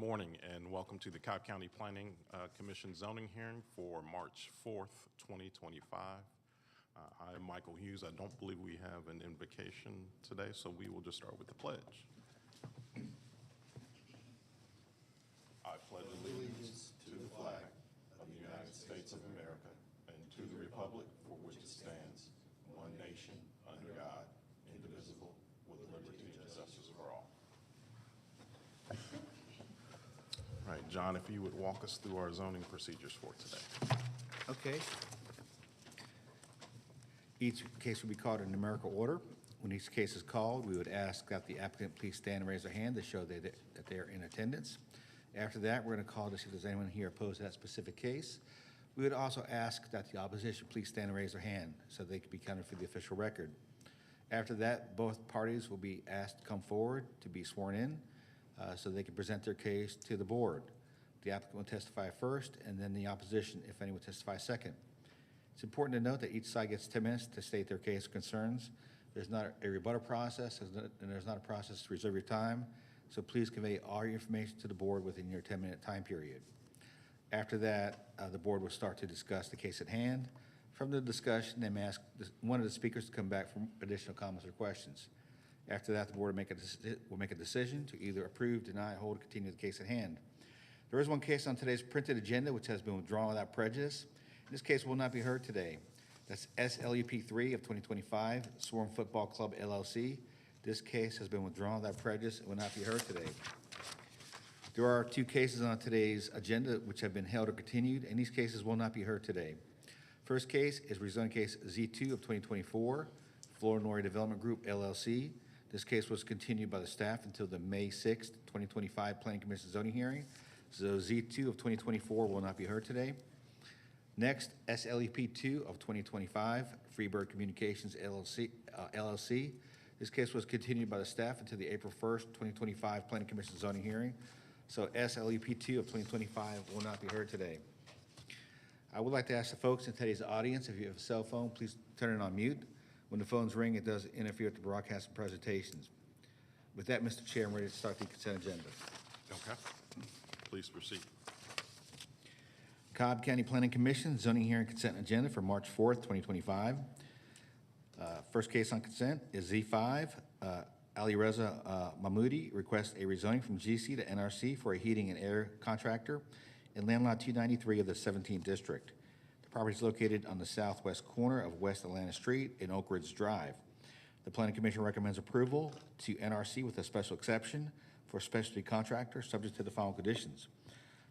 morning and welcome to the Cobb County Planning Commission zoning hearing for March 4th, 2025. I am Michael Hughes. I don't believe we have an invocation today, so we will just start with the pledge. I pledge allegiance to the flag of the United States of America and to the republic for which it stands, one nation, under God, indivisible, with liberty and justice for all. All right, John, if you would walk us through our zoning procedures for today. Okay. Each case will be called in numerical order. When each case is called, we would ask that the applicant please stand and raise their hand to show that they are in attendance. After that, we're going to call to see if there's anyone here opposed to that specific case. We would also ask that the opposition please stand and raise their hand so they can be counted for the official record. After that, both parties will be asked to come forward to be sworn in so they can present their case to the board. The applicant will testify first, and then the opposition, if any, will testify second. It's important to note that each side gets 10 minutes to state their case or concerns. There's not a rebuttal process, and there's not a process to reserve your time, so please convey all your information to the board within your 10-minute time period. After that, the board will start to discuss the case at hand. From the discussion, they may ask one of the speakers to come back for additional comments or questions. After that, the board will make a decision to either approve, deny, hold, or continue the case at hand. There is one case on today's printed agenda which has been withdrawn without prejudice. This case will not be heard today. That's SLUP 3 of 2025, Swarm Football Club, LLC. This case has been withdrawn without prejudice and will not be heard today. There are two cases on today's agenda which have been held or continued, and these cases will not be heard today. First case is rezoning case Z2 of 2024, Florinori Development Group, LLC. This case was continued by the staff until the May 6th, 2025 Planning Commission zoning hearing. So Z2 of 2024 will not be heard today. Next, SLEP 2 of 2025, Freebird Communications LLC. This case was continued by the staff until the April 1st, 2025 Planning Commission zoning hearing. So SLEP 2 of 2025 will not be heard today. I would like to ask the folks in today's audience, if you have a cell phone, please turn it on mute. When the phones ring, it does interfere with the broadcast and presentations. With that, Mr. Chair, I'm ready to start the consent agenda. Okay. Please proceed. Cobb County Planning Commission zoning hearing consent agenda for March 4th, 2025. First case on consent is Z5. Ali Reza Mahmoudi requests a rezoning from GC to NRC for a heating and air contractor in land lot 293 of the 17th district. The property is located on the southwest corner of West Atlanta Street in Oak Ridge Drive. The Planning Commission recommends approval to NRC with a special exception for a specialty contractor subject to the following conditions.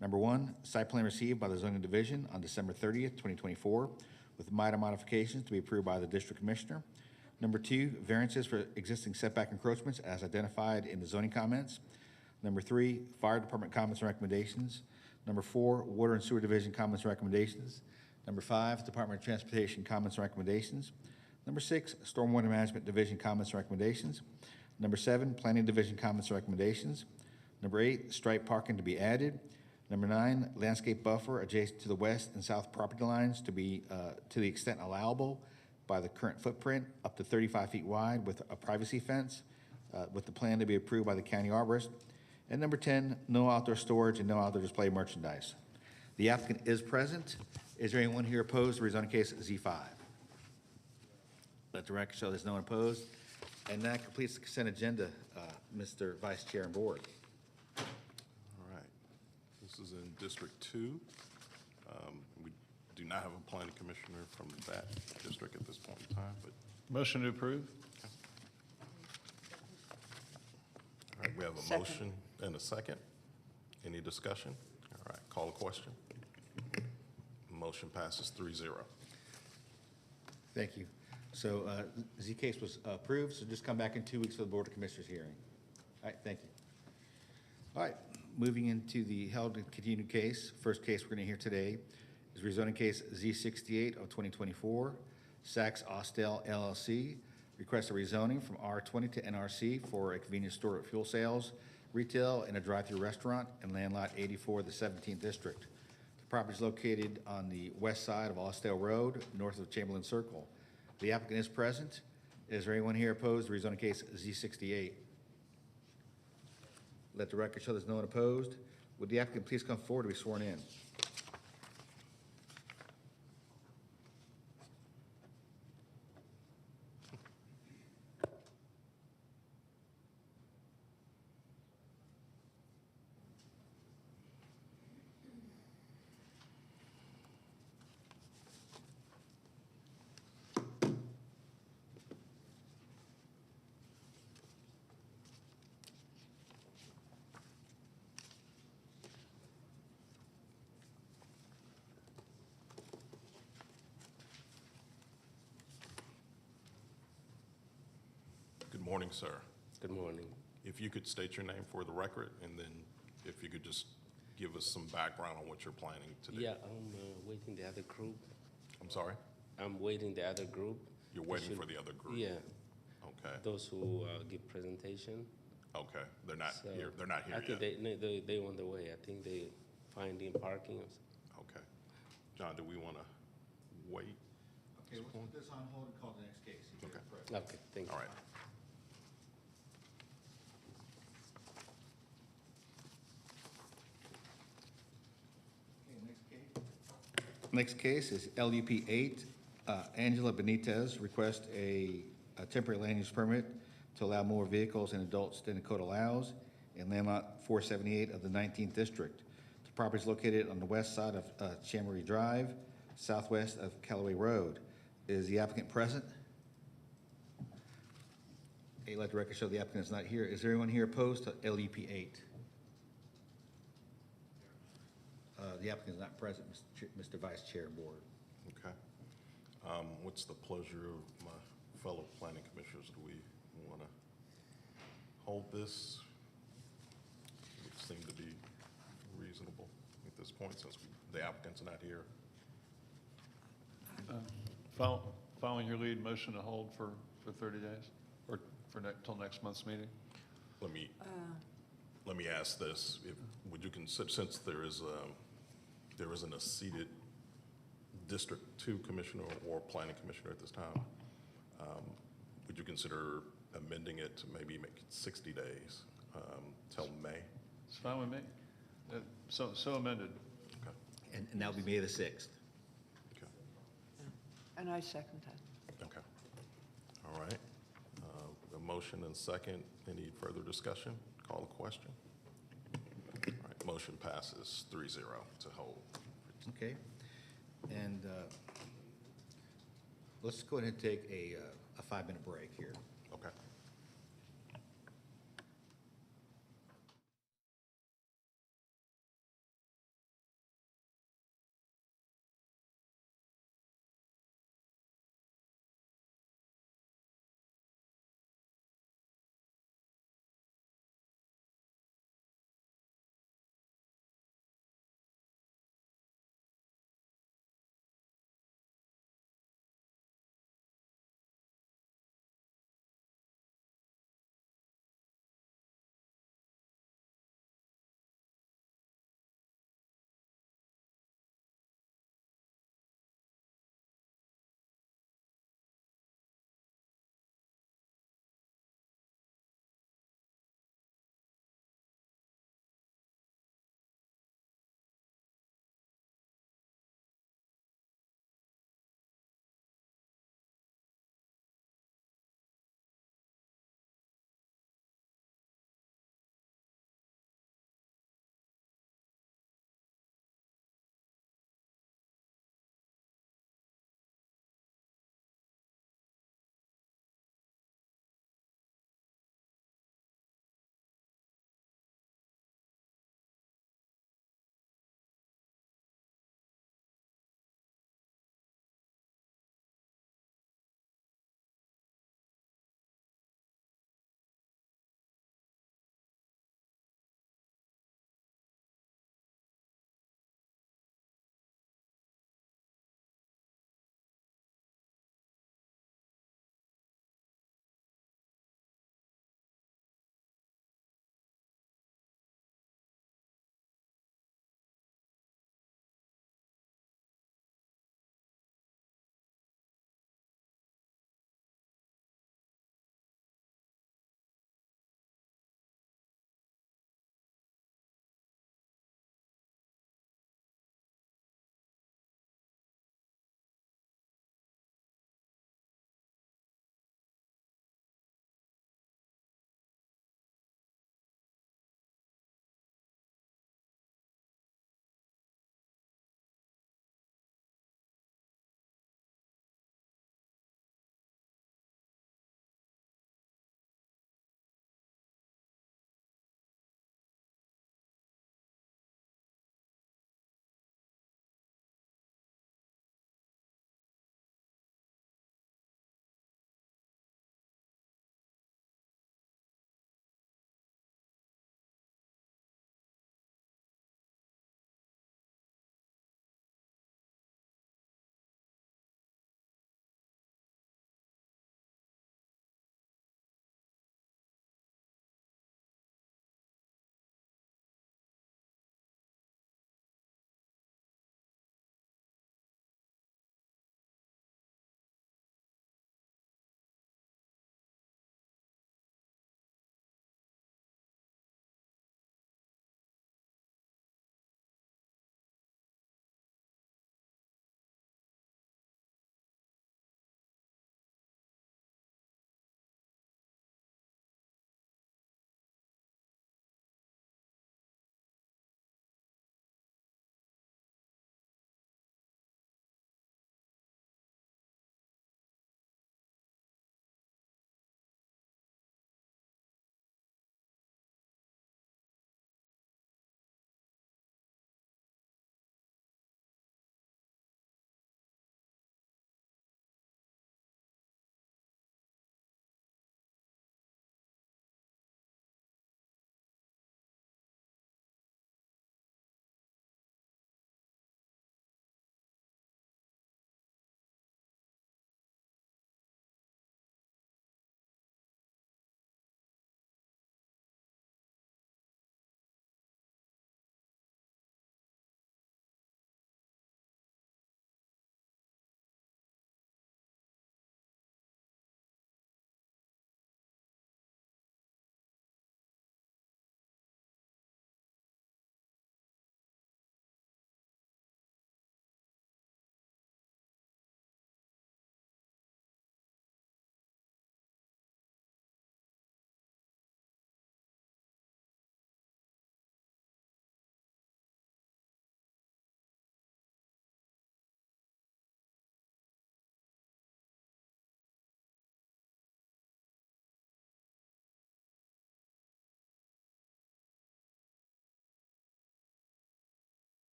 Number one, site plan received by the zoning division on December 30th, 2024, with minor modifications to be approved by the district commissioner. Number two, variances for existing setback encroachments as identified in the zoning comments. Number three, fire department comments and recommendations. Number four, water and sewer division comments and recommendations. Number five, Department of Transportation comments and recommendations. Number six, stormwater management division comments and recommendations. Number seven, planning division comments and recommendations. Number eight, stripe parking to be added. Number nine, landscape buffer adjacent to the west and south property lines to be to the extent allowable by the current footprint, up to 35 feet wide with a privacy fence, with the plan to be approved by the county arborist. And number 10, no outdoor storage and no outdoor display merchandise. The applicant is present. Is there anyone here opposed to rezoning case Z5? Let the record show there's no one opposed. And that completes the consent agenda, Mr. Vice Chair and Board. This is in District 2. We do not have a planning commissioner from that district at this point in time, but. Motion to approve. Okay. All right, we have a motion and a second. Any discussion? All right, call a question. Motion passes 3-0. Thank you. So Z case was approved, so just come back in 2 weeks for the Board of Commissioners hearing. All right, thank you. All right. Moving into the held and continued case, first case we're going to hear today is rezoning case Z68 of 2024, Saks Austell LLC, requests a rezoning from R20 to NRC for a convenience store with fuel sales, retail, and a drive-through restaurant in land lot 84 of the 17th district. The property is located on the west side of Austell Road, north of Chamberlain Circle. The applicant is present. Is there anyone here opposed to rezoning case Z68? Let the record show there's no one opposed. Would the applicant please come forward to be sworn in? Good morning, sir. Good morning. If you could state your name for the record, and then if you could just give us some background on what you're planning to do. Yeah, I'm waiting the other group. I'm sorry? I'm waiting the other group. You're waiting for the other group? Yeah, Okay, those who give presentation. okay. They're not So here, they're not here I yet? think they on the way. I think they finding parking. Okay. John, do we want to wait? Okay, let's put this on hold and call the next case. Okay. Okay, thank you. All right. Next case is LUP 8. Angela Benitez requests a temporary land use permit to allow more vehicles and adults than the code allows in landlot 478 of the 19th District. The property is located on the west side of Chamery Drive, southwest of Callaway Road. Is the applicant present? Okay, let the record show the applicant is not here. Is there anyone here opposed to LUP 8? The applicant is not present, Mr. Vice Chair Board. Okay. What's the pleasure of my fellow planning commissioners? Do we want to hold this? It would seem to be reasonable at this point, since the applicant's not here. Following your lead, motion to hold for 30 days, or till next month's meeting? Let me ask this, would you consider, since there isn't a seated District 2 commissioner or planning commissioner at this time, would you consider amending it to maybe make it 60 days, till May? It's fine with me. So amended. Okay, And that will be May the 6th. okay, And I second that. okay. All right. A motion and second. Any further discussion? Call the question. All right, motion passes 3-0 to hold. Okay, and let's go ahead and take a 5-minute break here. Okay.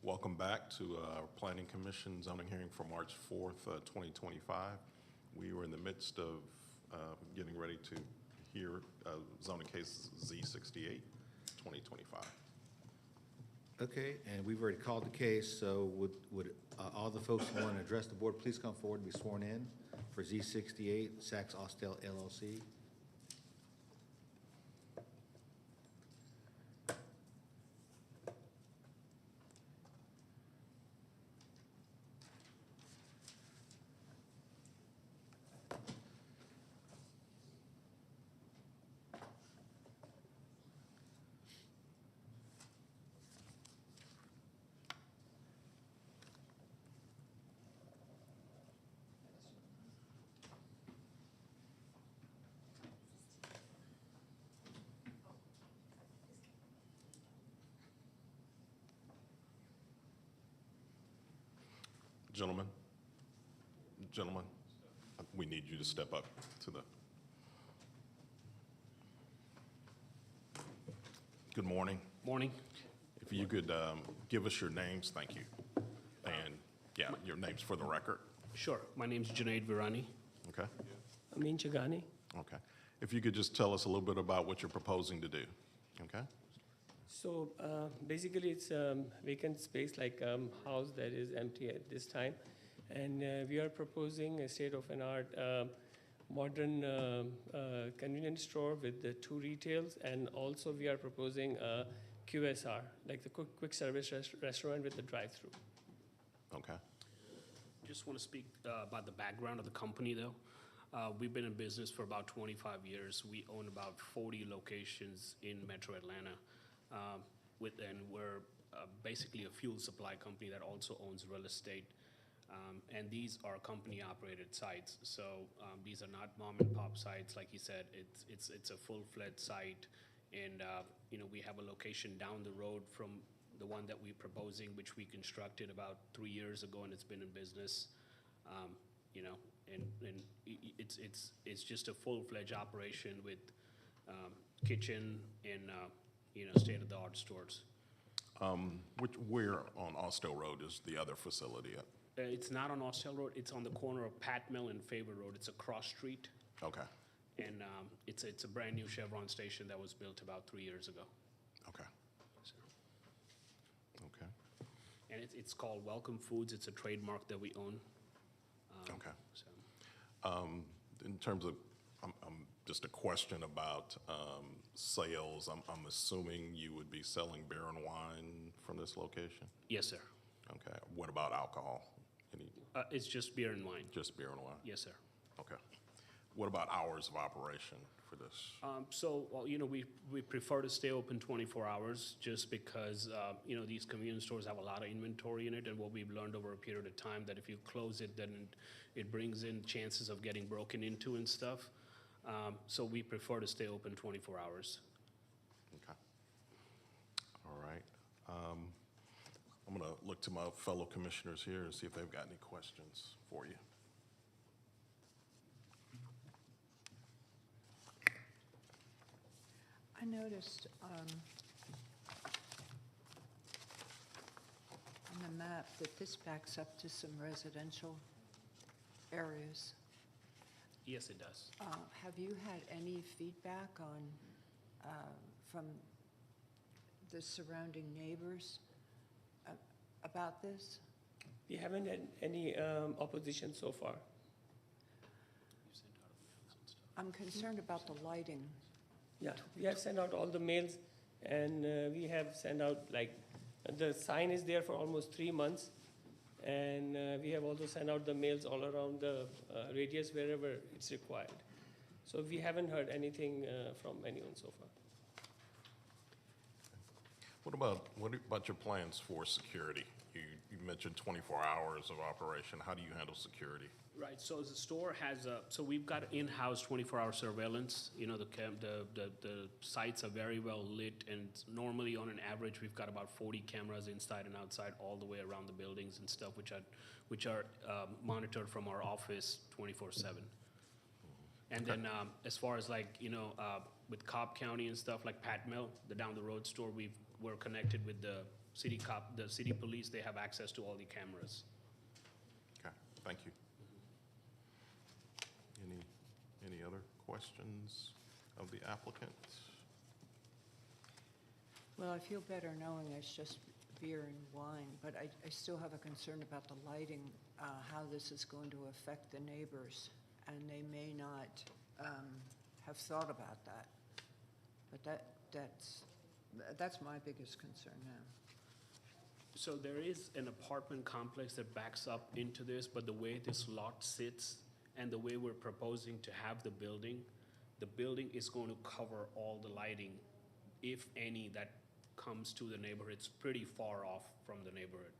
Welcome back to Planning Commission zoning hearing for March 4th, 2025. We were in the midst of getting ready to hear zoning case Z68, 2025. Okay, and we've already called the case, so would all the folks who want to address the board please come forward and be sworn in for Z68, Sachs Austell LLC? Gentlemen, we need you to step up to the. Good morning. Morning. If you could give us your names, thank you. And yeah, your names for the record. Sure. My name's Junaid Virani. Okay. Amin Chagani. Okay. If you could just tell us a little bit about what you're proposing to do. Okay. So basically, it's vacant space, like house that is empty at this time, and we are proposing a state-of-an-art modern convenience store with the 2 retails, and also we are proposing a QSR, like the quick service restaurant with the drive-through. Okay. Just want to speak about the background of the company, though. We've been in business for about 25 years. We own about 40 locations in Metro Atlanta, and we're basically a fuel supply company that also owns real estate. And these are company-operated sites, so these are not mom-and-pop sites. Like he said, it's a full-fledged site, and we have a location down the road from the one that we're proposing, which we constructed about 3 years ago, and it's been in business. And it's just a full-fledged operation with kitchen and state-of-the-art stores. Where on Austell Road is the other facility at? It's not on Austell Road. It's on the corner of Pat Mill and Favor Road. It's a cross street, Okay. and it's a brand new Chevron station that was built about 3 years ago. Okay. Okay. And it's called Welcome Foods. It's a trademark that we own. Okay. So. In terms of, just a question about sales. I'm assuming you would be selling beer and wine from this location? Yes, sir. Okay. What about alcohol? Any, It's just beer and wine. just beer and wine? Yes, sir. Okay. What about hours of operation for this? We prefer to stay open 24 hours just because, these convenience stores have a lot of inventory in it, and what we've learned over a period of time, that if you close it, then it brings in chances of getting broken into and stuff. So we prefer to stay open 24 hours. Okay. All right. I'm going to look to my fellow commissioners here and see if they've got any questions for you. I noticed on the map that this backs up to some residential areas. Yes, it does. Have you had any feedback from the surrounding neighbors about this? We haven't had any opposition so far. I'm concerned about the lighting. Yeah, we have sent out all the mails, and we have sent out, the sign is there for almost 3 months, and we have also sent out the mails all around the radius wherever it's required. So we haven't heard anything from anyone so far. What about your plans for security? You mentioned 24 hours of operation. How do you handle security? Right, so the store has so we've got in-house 24-hour surveillance. The sites are very well lit, and normally on an average, we've got about 40 cameras inside and outside all the way around the buildings and stuff, which are monitored from our office 24/7. And then as far as with Cobb County and stuff like Pat Mill, the down the road store, we're connected with the the city police, they have access to all the cameras. Okay, thank you. Any other questions of the applicant? Well, I feel better knowing it's just beer and wine, but I still have a concern about the lighting, how this is going to affect the neighbors, and they may not have thought about that. But that's my biggest concern now. So there is an apartment complex that backs up into this, but the way this lot sits and the way we're proposing to have the building is going to cover all the lighting, if any, that comes to the neighborhood. It's pretty far off from the neighborhood.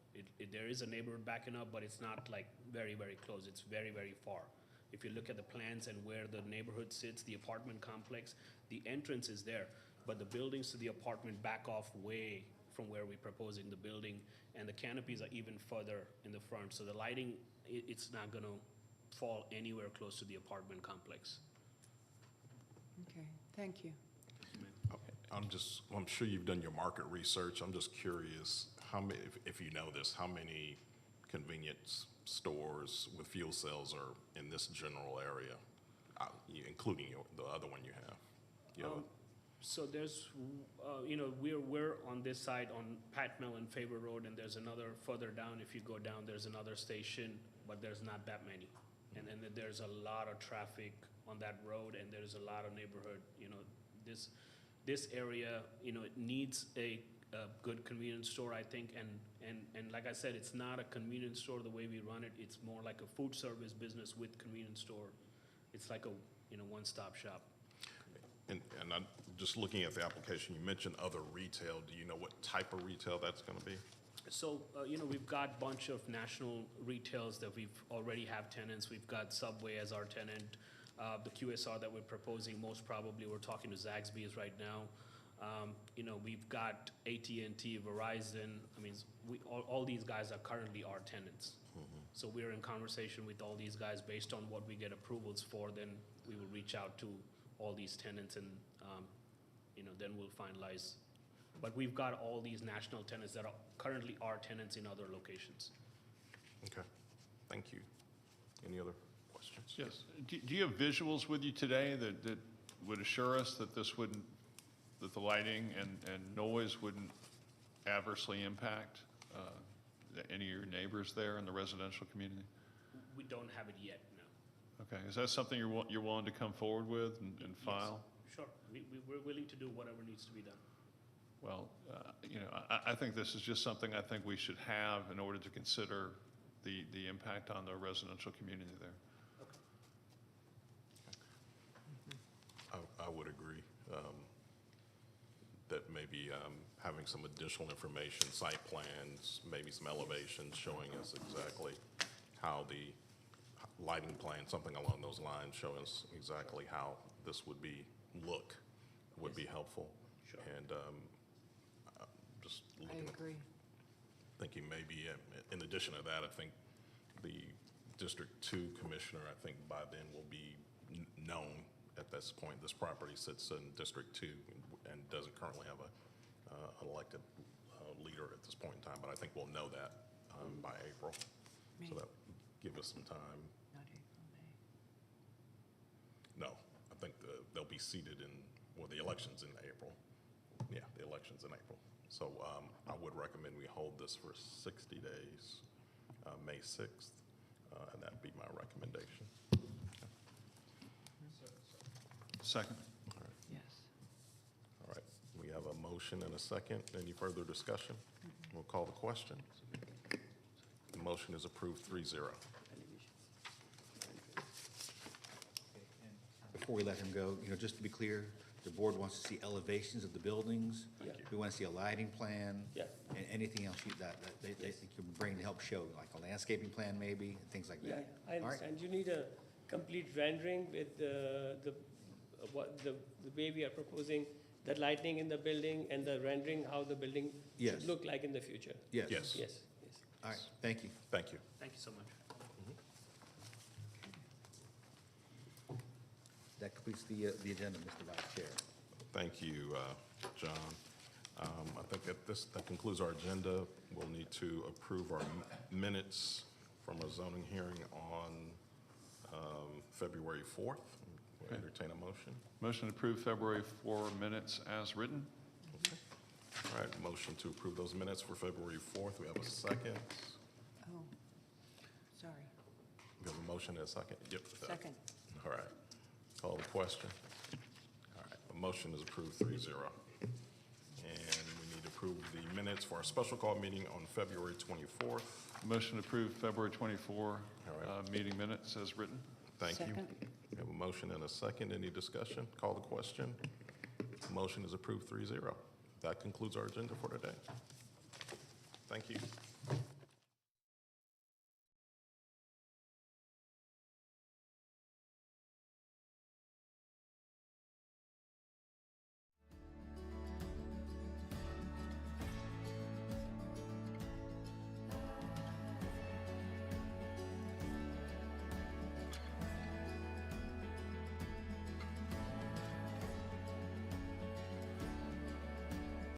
There is a neighborhood backing up, but it's not like very, very close. It's very, very far. If you look at the plans and where the neighborhood sits, the apartment complex, the entrance is there, but the buildings to the apartment back off way from where we're proposing the building, and the canopies are even further in the front. So the lighting, it's not gonna fall anywhere close to the apartment complex. Okay, thank you. I'm sure you've done your market research. I'm just curious, how many, if you know this, how many convenience stores with fuel cells are in this general area, including the other one you have? You have So there's, we're on this side on Pat Mill and Favor Road, and there's another further down. If you go down, there's another station, but there's not that many. And then there's a lot of traffic on that road, and there's a lot of neighborhood. This area, it needs a good convenience store, I think. And like I said, it's not a convenience store the way we run it. It's more like a food service business with convenience store. It's like a one-stop shop. And I'm just looking at the application, you mentioned other retail. Do you know what type of retail that's going to be? So, we've got a bunch of national retails that we've already have tenants. We've got Subway as our tenant. The QSR that we're proposing, most probably, we're talking to Zaxby's right now. We've got AT&T, Verizon. I mean, all these guys are currently our tenants. Mm-hmm. So we're in conversation with all these guys based on what we get approvals for. Then we will reach out to all these tenants, and then we'll finalize. But we've got all these national tenants that are currently our tenants in other locations. Okay, thank you. Any other questions? Yes. Do you have visuals with you today that would assure us that that the lighting and noise wouldn't adversely impact any of your neighbors there in the residential community? We don't have it yet, no. Okay, is that something you're willing to come forward with and file? Yes, sure. We're willing to do whatever needs to be done. Well, I think this is just something I think we should have in order to consider the impact on the residential community there. Okay. I would agree that maybe having some additional information, site plans, maybe some elevations showing us exactly how the lighting plan, something along those lines, showing us exactly how this would would be helpful. Sure. And just I looking agree. thinking maybe in addition to that, I think the District 2 commissioner, I think by then will be known at this point. This property sits in District 2 and doesn't currently have an elected leader at this point in time, but I think we'll know that by April. May. So that give us some time. Not April, May. No, I think they'll be seated the election's in April. Yeah, the election's in April. So I would recommend we hold this for 60 days, May 6th, and that'd be my recommendation. Second. All right. Yes. All right, we have a motion and a second. Any further discussion? We'll call the question. The motion is approved 3-0. Before we let him go, just to be clear, the board wants to see elevations of the buildings. Yeah. We want to see a lighting plan. Yeah. And anything else that they think you can bring to help show, like a landscaping plan maybe, and things like Yeah, that. I All right. understand. You need a complete rendering with the way we are proposing the lighting in the building and the rendering how the building Yes. should look like in the future. Yes. Yes. Yes, yes. All right, thank you. Thank you. Thank you so much. That completes the agenda, Mr. Vice Chair. Thank you, John. I think that concludes our agenda. We'll need to approve our minutes from a zoning hearing on February 4th. We'll entertain a motion. Motion to approve February 4 minutes as written. All right, motion to approve those minutes for February 4th. We have a second. Oh, sorry. We have a motion and a second. Yep. Second. All right. Call the question. All right, the motion is approved 3-0. And we need to approve the minutes for our special call meeting on February 24th. Motion to approve February 24 right. Meeting minutes as written. Thank you. Second. We have a motion and a second. Any discussion? Call the question. Motion is approved 3-0. That concludes our agenda for today. Thank you.